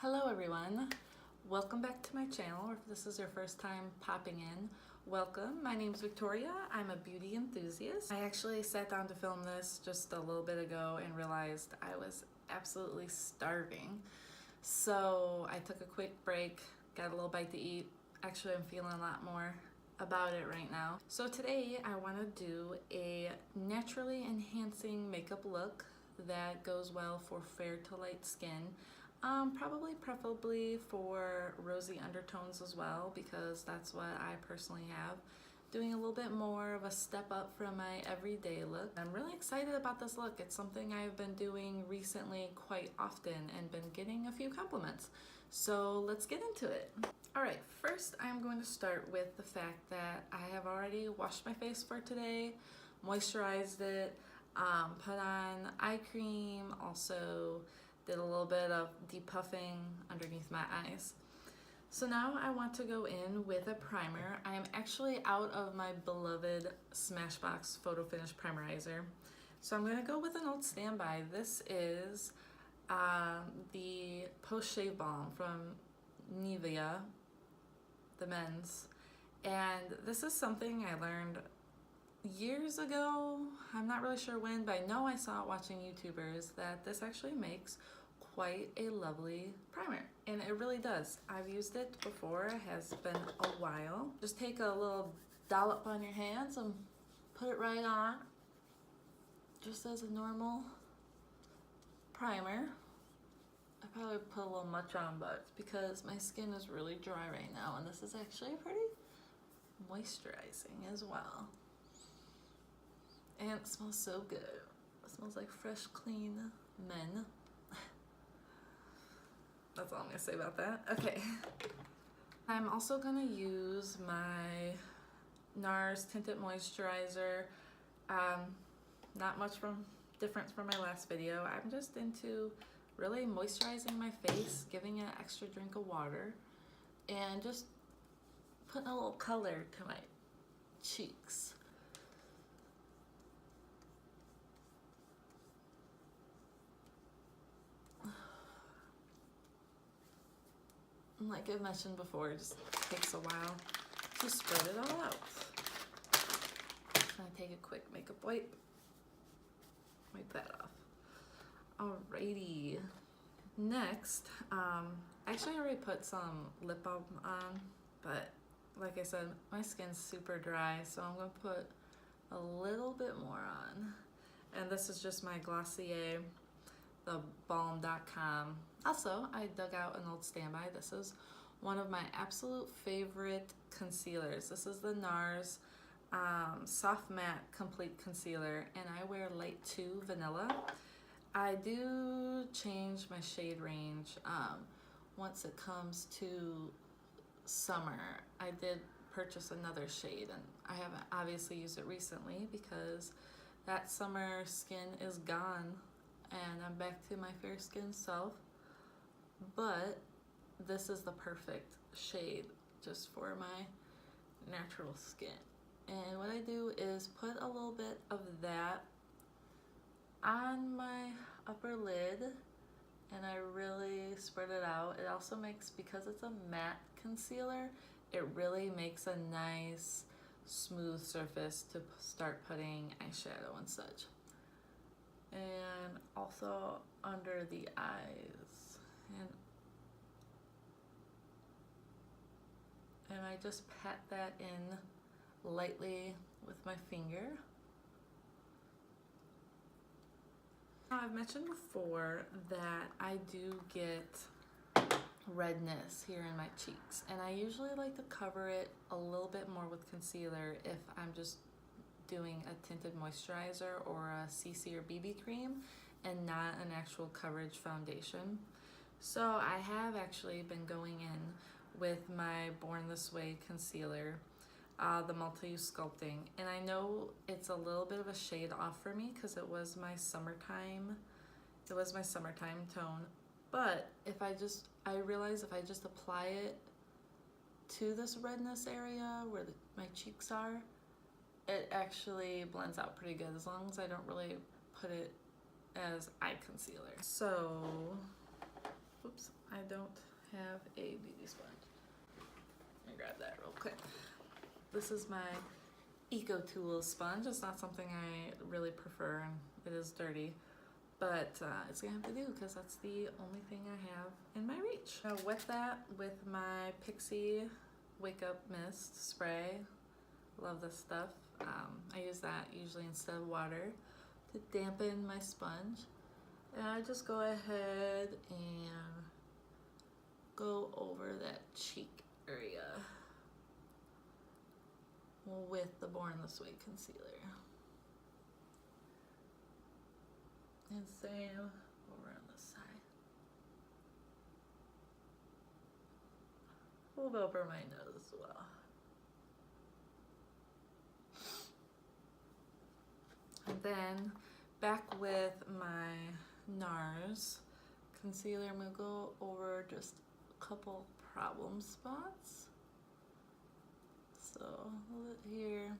Hello everyone, welcome back to my channel, or if this is your first time popping in, welcome. My name is Victoria, I'm a beauty enthusiast. I actually sat down to film this just a little bit ago and realized I was absolutely starving. So I took a quick break, got a little bite to eat. Actually, I'm feeling a lot more about it right now. So today I want to do a naturally enhancing makeup look that goes well for fair to light skin. Preferably for rosy undertones as well, because that's what I personally have. Doing a little bit more of a step up from my everyday look. I'm really excited about this look. It's something I've been doing recently quite often and been getting a few compliments. So let's get into it. Alright, first I'm going to start with the fact that I have already washed my face for today, moisturized it, put on eye cream, also did a little bit of depuffing underneath my eyes. So now I want to go in with a primer. I am actually out of my beloved Smashbox Photo Finish Primerizer. So I'm going to go with an old standby. This is the Post Shave Balm from Nivea, the men's. And this is something I learned years ago. I'm not really sure when, but I know I saw it watching YouTubers that this actually makes quite a lovely primer, and it really does. I've used it before, it has been a while. Just take a little dollop on your hands and put it right on, just as a normal primer. I probably put a little much on, but it's because my skin is really dry right now, and this is actually pretty moisturizing as well. And it smells so good. It smells like fresh, clean men. That's all I'm gonna say about that. Okay. I'm also gonna use my NARS Tinted Moisturizer. Not much difference from my last video. I'm just into really moisturizing my face, giving it an extra drink of water, and just putting a little color to my cheeks. Like I mentioned before, it just takes a while to spread it all out. I'm gonna take a quick makeup wipe that off. Alrighty. Next, actually I already put some lip balm on, but like I said, my skin's super dry, so I'm gonna put a little bit more on. And this is just my Glossier, the Balm.com. Also, I dug out an old standby. This is one of my absolute favorite concealers. This is the NARS Soft Matte Complete Concealer, and I wear Light 2 Vanilla. I do change my shade range once it comes to summer. I did purchase another shade, and I haven't obviously used it recently because that summer skin is gone and I'm back to my fair skin self. But this is the perfect shade just for my natural skin. And what I do is put a little bit of that on my upper lid, and I really spread it out. It also makes, because it's a matte concealer, it really makes a nice smooth surface to start putting eyeshadow and such. And also under the eyes, and I just pat that in lightly with my finger. Now, I've mentioned before that I do get redness here in my cheeks, and I usually like to cover it a little bit more with concealer if I'm just doing a tinted moisturizer or a CC or BB cream and not an actual coverage foundation. So I have actually been going in with my Born This Way concealer, the multi-use Sculpting, and I know it's a little bit of a shade off for me because it was my summertime tone, but I realize if I just apply it to this redness area where my cheeks are, it actually blends out pretty good, as long as I don't really put it as eye concealer. So, oops, I don't don't have a beauty sponge. Let me grab that real quick. This is my Eco Tools sponge. It's not something I really prefer, and it is dirty, but it's gonna have to do because that's the only thing I have in my reach. I'll wet that with my Pixie Wake Up Mist spray. Love this stuff. I use that usually instead of water to dampen my sponge. And I just go ahead and go over that cheek area with the Born This Way concealer. And same over on this side. Move over my nose as well. And then back with my NARS concealer, I'm gonna go over just a couple problem spots. So a little bit here,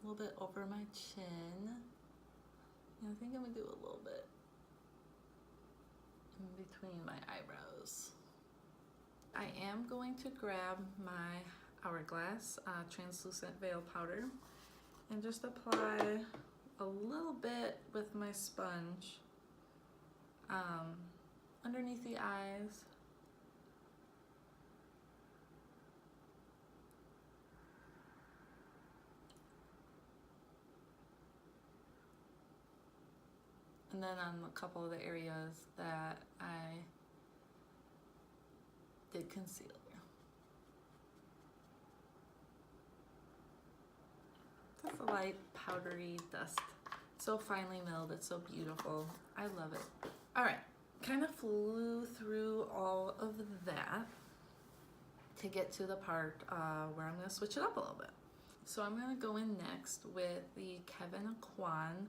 a little bit over my chin. And I think I'm gonna do a little bit in between my eyebrows. I am going to grab my Hourglass translucent veil powder and just apply a little bit with my sponge underneath the eyes. And then on a couple of the areas that I did concealer. Just a light powdery dust. So finely milled, it's so beautiful. I love it. All right, kind of flew through all of that to get to the part where I'm gonna switch it up a little bit. So I'm gonna go in next with the Kevyn Aucoin.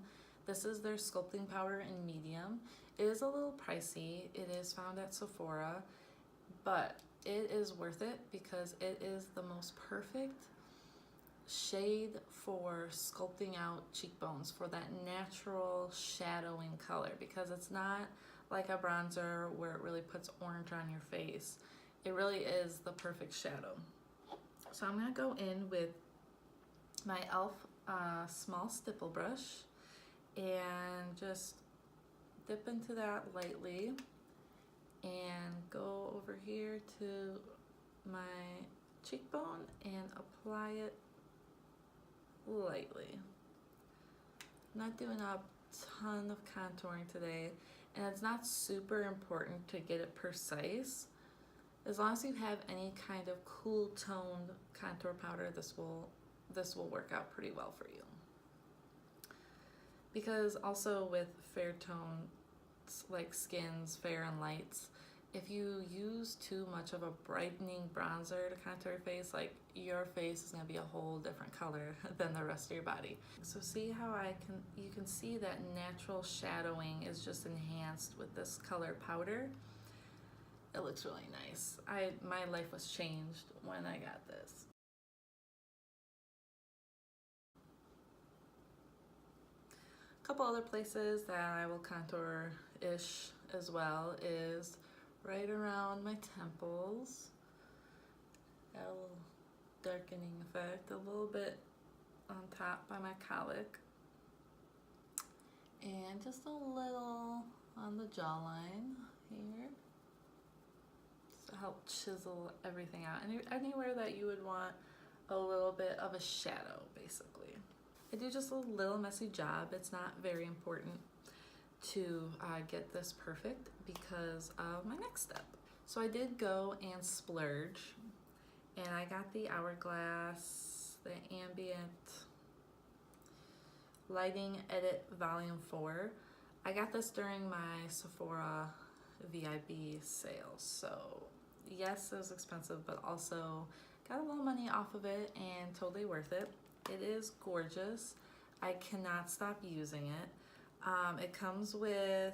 This is their sculpting powder in medium. It is a little pricey. It is found at Sephora, but it is worth it because it is the most perfect shade for sculpting out cheekbones, for that natural shadowing color, because it's not like a bronzer where it really puts orange on your face. It really is the perfect shadow. So I'm gonna go in with my e.l.f. Small stipple brush and just dip into that lightly and go over here to my cheekbone and apply it lightly. I'm not doing a ton of contouring today, and it's not super important to get it precise. As long as you have any kind of cool toned contour powder, this will work out pretty well for you. Because also with fair tone like skins, fair and lights, if you use too much of a brightening bronzer to contour your face, like your face is gonna be a whole different color than the rest of your body. So see how you can see that natural shadowing is just enhanced with this color powder. It looks really nice. My life was changed when I got this. A couple other places that I will contour-ish as well is right around my temples. Got a little darkening effect, a little bit on top by my colic, and just a little on the jawline here, just to help chisel everything out, and anywhere that you would want a little bit of a shadow, basically. I do just a little messy job. It's not very important to get this perfect because of my next step. So I did go and splurge, and I got the Hourglass, the Ambient Lighting Edit Volume 4. I got this during my Sephora VIB sale, so yes, it was expensive, but also got a little money off of it and totally worth it. It is gorgeous. I cannot stop using it. It comes with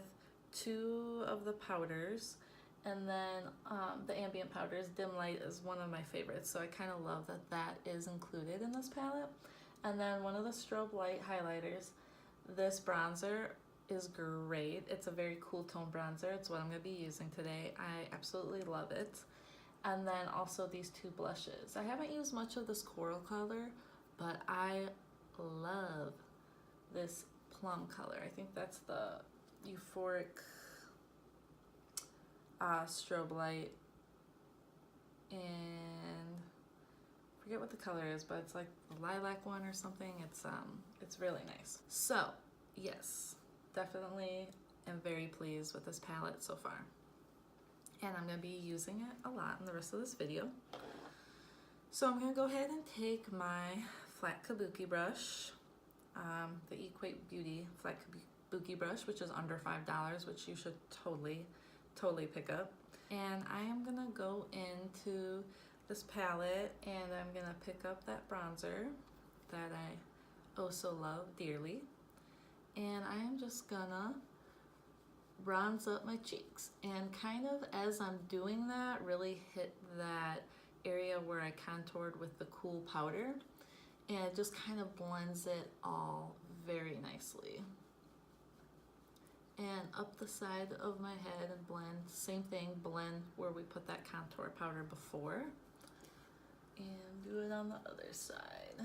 2 of the powders, and then the ambient powders. Dim light is one of my favorites, so I kind of love that that is included in this palette. And then one of the strobe light highlighters. This bronzer is great. It's a very cool tone bronzer. It's what I'm going to be using today. I absolutely love it. And then also these two blushes. I haven't used much of this coral color, but I love this plum color. I think that's the Euphoric Strobe Light, and I forget what the color is, but it's like the lilac one or something. It's really nice. So yes, definitely am very pleased with this palette so far, and I'm going to be using it a lot in the rest of this video. So I'm going to go ahead and take my flat kabuki brush, the Equate Beauty flat kabuki brush, which is under $5, which you should totally pick up. And I am going to go into this palette and I'm going to pick up that bronzer that I oh so love dearly. And I am just gonna bronze up my cheeks, and kind of as I'm doing that, really hit that area where I contoured with the cool powder, and it just kind of blends it all very nicely. And up the side of my head and blend, same thing, blend where we put that contour powder before, and do it on the other side.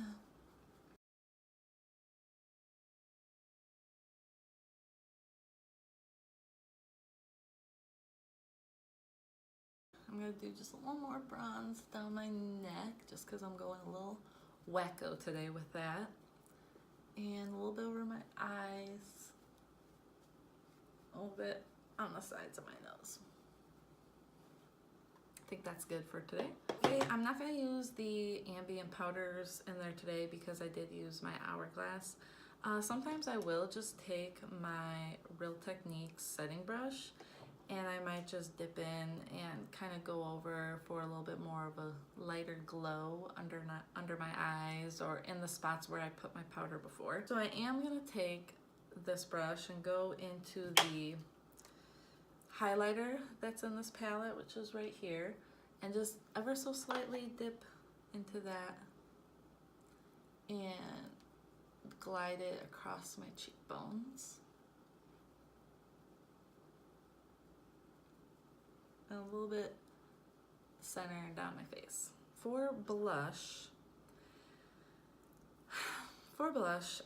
I'm gonna do just a little more bronze down my neck, just because I'm going a little wacko today with that. And a little bit over my eyes, a little bit on the sides of my nose. I think that's good for today. Okay, I'm not gonna use the ambient powders in there today because I did use my Hourglass. Sometimes I will just take my Real Techniques setting brush and I might just dip in and kind of go over for a little bit more of a lighter glow under my eyes or in the spots where I put my powder before. So I am gonna take this brush and go into the highlighter that's in this palette, which is right here, and just ever so slightly dip into that and glide it across my cheekbones. And a little bit center and down my face. For blush,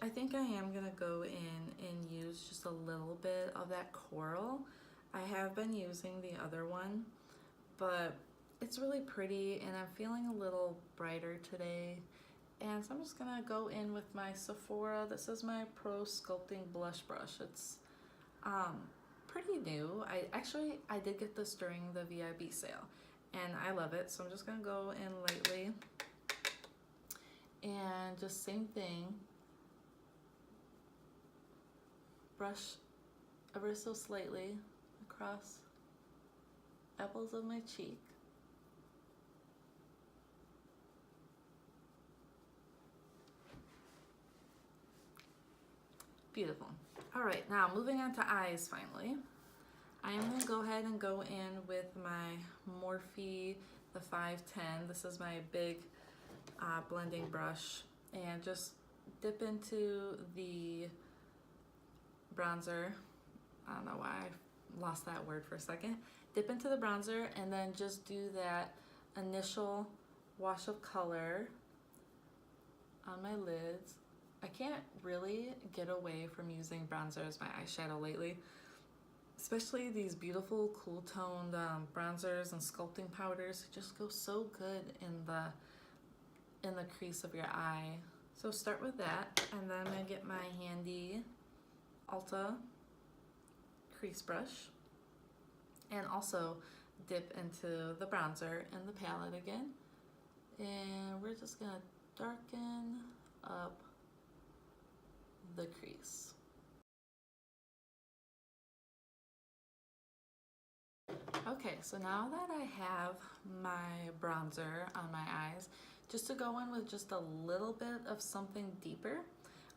I think I am gonna go in and use just a little bit of that coral. I have been using the other one, but it's really pretty and I'm feeling a little brighter today. And so I'm just gonna go in with my Sephora. This is my Pro Sculpting Blush Brush. It's pretty new. I did get this during the VIB sale and I love it, so I'm just gonna go in lightly and just same thing, brush ever so slightly across apples of my cheek. Beautiful. All right, now moving on to eyes finally. I am gonna go ahead and go in with my Morphe, the 510. This is my big blending brush, and just dip into the bronzer. I don't know why I lost that word for a second. Dip into the bronzer and then just do that initial wash of color on my lids. I can't really get away from using bronzer as my eyeshadow lately, especially these beautiful cool toned bronzers and sculpting powders. It just goes so good in the crease of your eye. So start with that, and then I'm gonna get my handy Ulta crease brush and also dip into the bronzer in the palette again, and we're just gonna darken up the crease. Okay, so now that I have my bronzer on my eyes, just to go in with just a little bit of something deeper,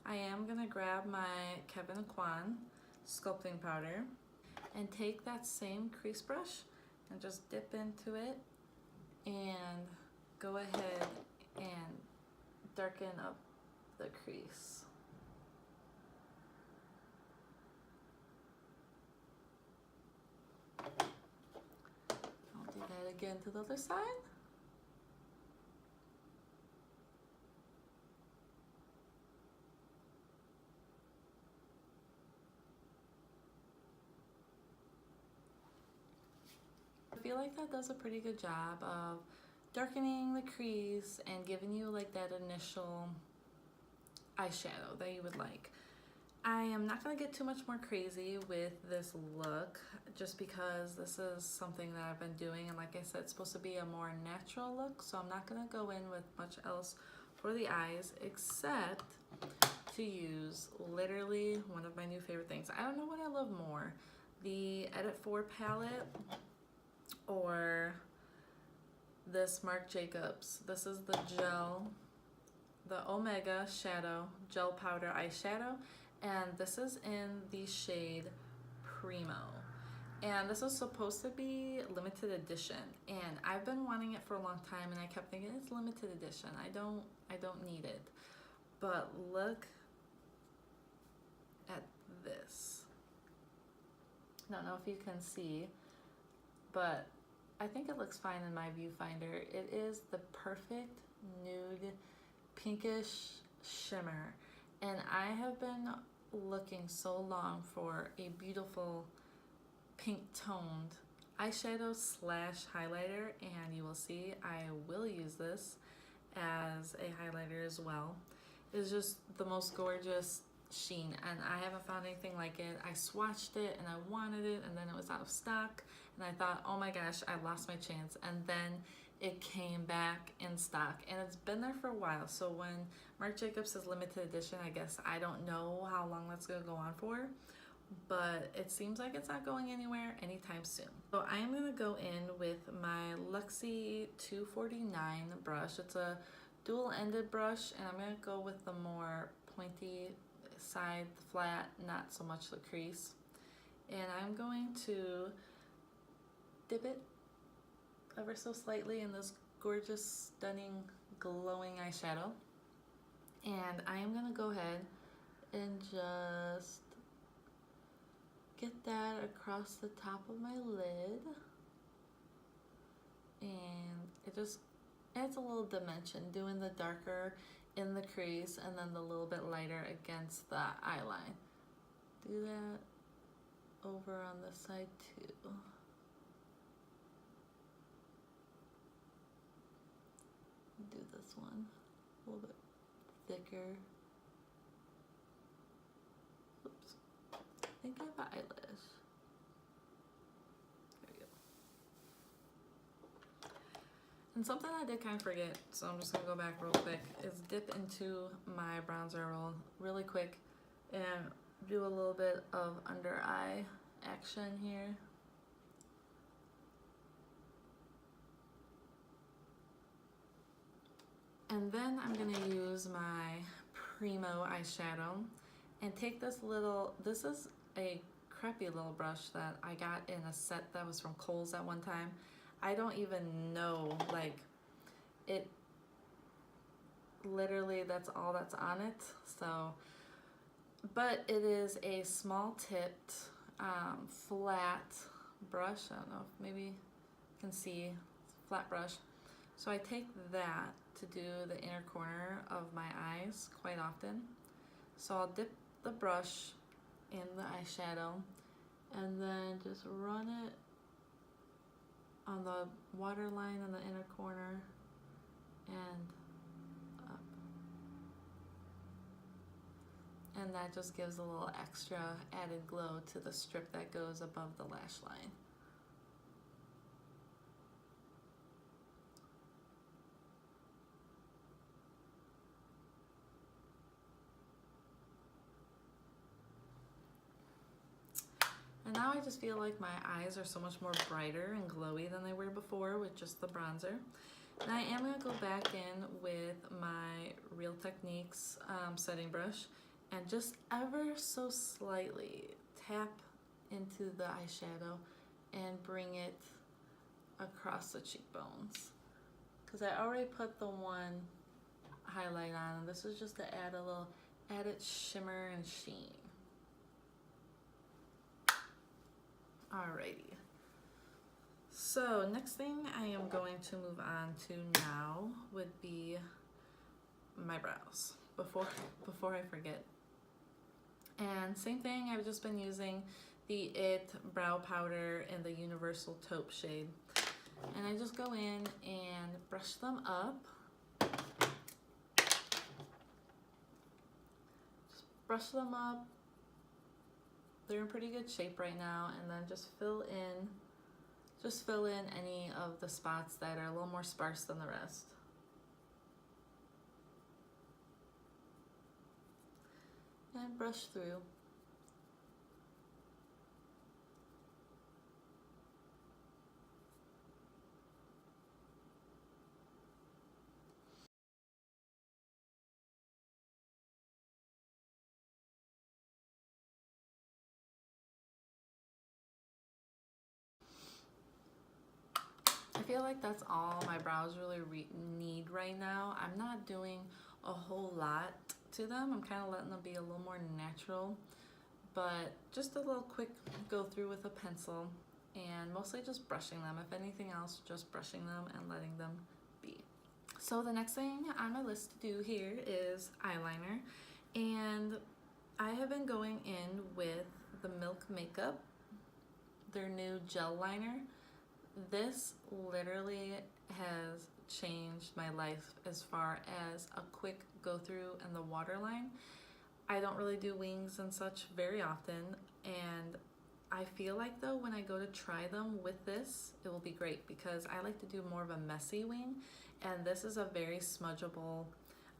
I am gonna grab my Kevyn Aucoin sculpting powder and take that same crease brush and just dip into it and go ahead and darken up the crease. again to the other side. I feel like that does a pretty good job of darkening the crease and giving you like that initial eyeshadow that you would like. I am not going to get too much more crazy with this look just because this is something that I've been doing, and like I said, it's supposed to be a more natural look, so I'm not going to go in with much else for the eyes except to use literally one of my new favorite things. I don't know what I love more, the Edit 4 palette or this Marc Jacobs. This is the gel, the Omega Shadow Gel Powder Eyeshadow, and this is in the shade Primo. And this is supposed to be limited edition, and I've been wanting it for a long time, and I kept thinking it's limited edition. I don't need it. But look at this. I don't know if you can see, but I think it looks fine in my viewfinder. It is the perfect nude pinkish shimmer, and I have been looking so long for a beautiful pink toned eyeshadow slash highlighter, and you will see I will use this as a highlighter as well. It's just the most gorgeous sheen, and I haven't found anything like it. I swatched it and I wanted it, and then it was out of stock, and I thought, oh my gosh, I lost my chance, and then it came back in stock, and it's been there for a while. So when Marc Jacobs says limited edition, I guess I don't know how long that's gonna go on for, but it seems like it's not going anywhere anytime soon. So I am gonna go in with my Luxie 249 brush. It's a dual-ended brush, and I'm gonna go with the more pointy side, flat, not so much the crease. And I'm going to dip it ever so slightly in this gorgeous, stunning, glowing eyeshadow. And I am gonna go ahead and just get that across the top of my lid. And it just adds a little dimension, doing the darker in the crease and then the little bit lighter against the eyeline. Do that over on this side too. Do this one a little bit thicker. Oops. I think I have an eyelash. There we go. And something I did kind of forget, so I'm just gonna go back real quick, is dip into my bronzer roll really quick and do a little bit of under eye action here. And then I'm gonna use my Primo eyeshadow and take this little, this is a crappy little brush that I got in a set that was from Kohl's at one time. I don't even know, like, it literally, that's all that's on it. So, but it is a small tipped, flat brush. I don't know if maybe you can see, flat brush. So I take that to do the inner corner of my eyes quite often. So I'll dip the brush in the eyeshadow and then just run it on the waterline in the inner corner and up. And that just gives a little extra added glow to the strip that goes above the lash line. And now I just feel like my eyes are so much more brighter and glowy than they were before with just the bronzer. And I am gonna go back in with my Real Techniques setting brush and just ever so slightly tap into the eyeshadow and bring it across the cheekbones. Because I already put the one highlight on, and this is just to add a little added shimmer and sheen. Alrighty, So next thing I am going to move on to now would be my brows, before I forget. And same thing, I've just been using the It brow powder in the universal taupe shade. And I just go in and brush them up. Just brush them up. They're in pretty good shape right now, and then just fill in any of the spots that are a little more sparse than the rest. And brush through. I feel like that's all my brows really need right now. I'm not doing a whole lot to them. I'm kind of letting them be a little more natural, but just a little quick go through with a pencil and mostly just brushing them. If anything else, just brushing them and letting them be. So the next thing on my list to do here is eyeliner, and I have been going in with the Milk Makeup, their new gel liner. This literally has changed my life as far as a quick go through and the waterline. I don't really do wings and such very often, and I feel like though when I go to try them with this, it will be great because I like to do more of a messy wing, and this is a very smudgeable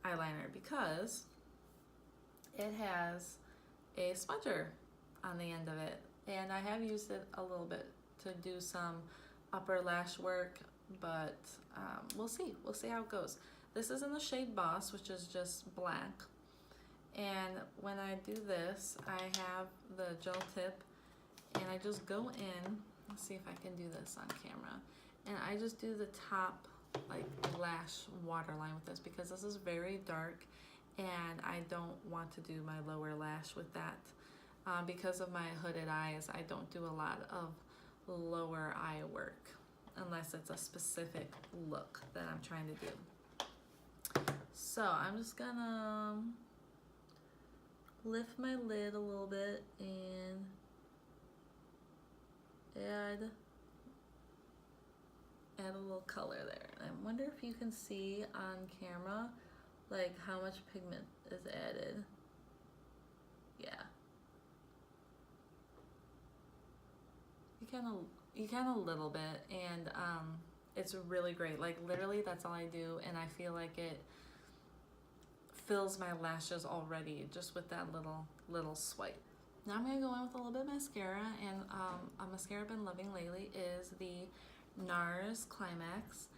eyeliner because it has a smudger on the end of it, and I have used it a little bit to do some upper lash work, but we'll see how it goes. This is in the shade Boss, which is just black, and when I do this, I have the gel tip and I just go in. Let's see if I can do this on camera, and I just do the top like lash waterline with this because this is very dark and I don't want to do my lower lash with that. Because of my hooded eyes, I don't do a lot of lower eye work unless it's a specific look that I'm trying to do. So I'm just gonna lift my lid a little bit and add a little color there. I wonder if you can see on camera like how much pigment is added. Yeah. You can a little bit, and it's really great. Like literally that's all I do, and I feel like it fills my lashes already just with that little swipe. Now I'm gonna go in with a little bit of mascara, and a mascara I've been loving lately is the NARS Climax.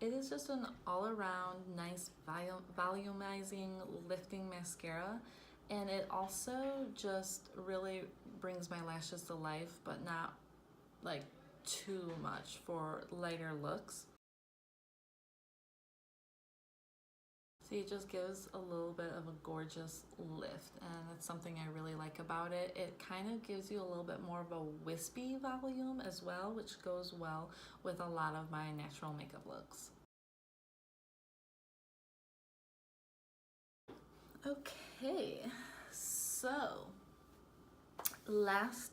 It is just an all-around nice volumizing, lifting mascara, and it also just really brings my lashes to life, but not like too much for lighter looks. See, it just gives a little bit of a gorgeous lift, and that's something I really like about it. It kind of gives you a little bit more of a wispy volume as well, which goes well with a lot of my natural makeup looks. Okay, so last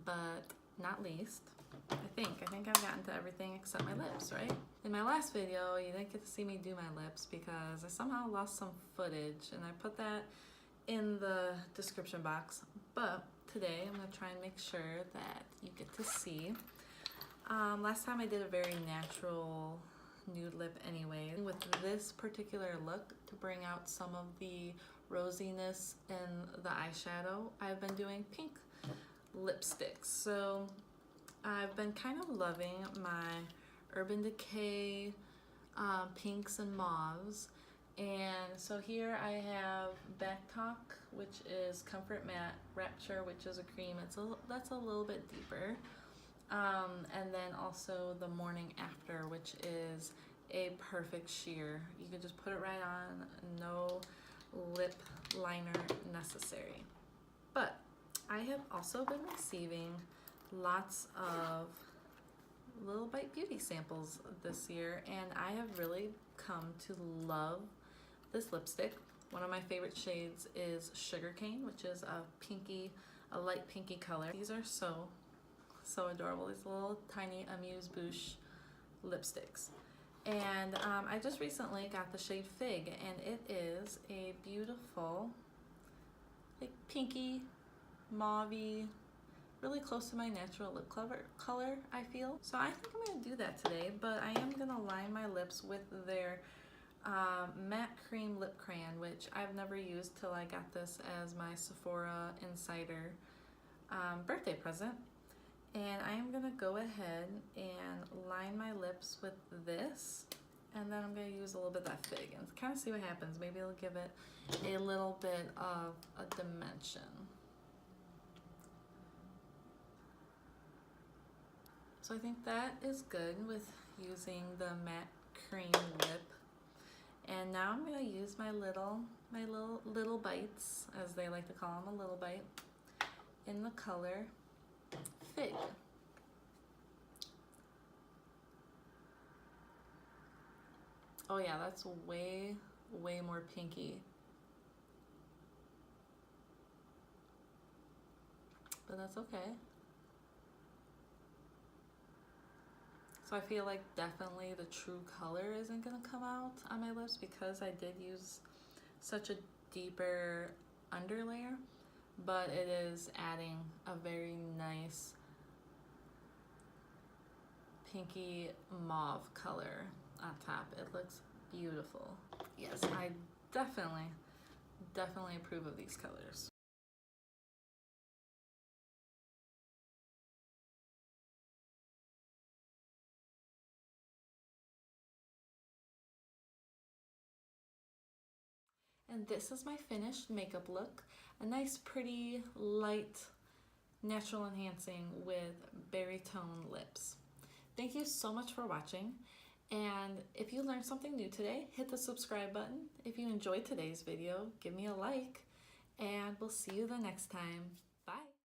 but not least, I think I've gotten to everything except my lips, right? In my last video, you didn't get to see me do my lips because I somehow lost some footage, and I put that in the description box. But today, I'm gonna try and make sure that you get to see. Last time I did a very natural nude lip anyway. With this particular look, to bring out some of the rosiness in the eyeshadow, I've been doing pink lipsticks. So I've been kind of loving my Urban Decay pinks and mauves, and so here I have Back Talk, which is Comfort Matte, Rapture, which is a cream. That's a little bit deeper, and then also the Morning After, which is a perfect sheer. You can just put it right on, no lip liner necessary. But I have also been receiving lots of Little Bite Beauty samples this year, and I have really come to love this lipstick. One of my favorite shades is Sugarcane, which is a light pinky color. These are so adorable. These little tiny amuse-bouche lipsticks. And I just recently got the shade Fig, and it is a beautiful, like pinky, mauve-y, really close to my natural lip color, I feel. So I think I'm gonna do that today, but I am gonna line my lips with their matte cream lip crayon, which I've never used till I got this as my Sephora Insider birthday present. And I am gonna go ahead and line my lips with this, and then I'm gonna use a little bit of that Fig and kind of see what happens. Maybe it'll give it a little bit of a dimension. So I think that is good with using the matte cream lip. And now I'm gonna use my little bites, as they like to call them, a little bite, in the color Fig. Oh yeah, that's way more pinky. But that's okay. So I feel like definitely the true color isn't gonna come out on my lips because I did use such a deeper underlayer, but it is adding a very nice pinky mauve color on top. It looks beautiful. Yes, I definitely approve of these colors. And this is my finished makeup look. A nice, pretty, light, natural enhancing with berry tone lips. Thank you so much for watching. And if you learned something new today, hit the subscribe button. If you enjoyed today's video, give me a like. And we'll see you the next time.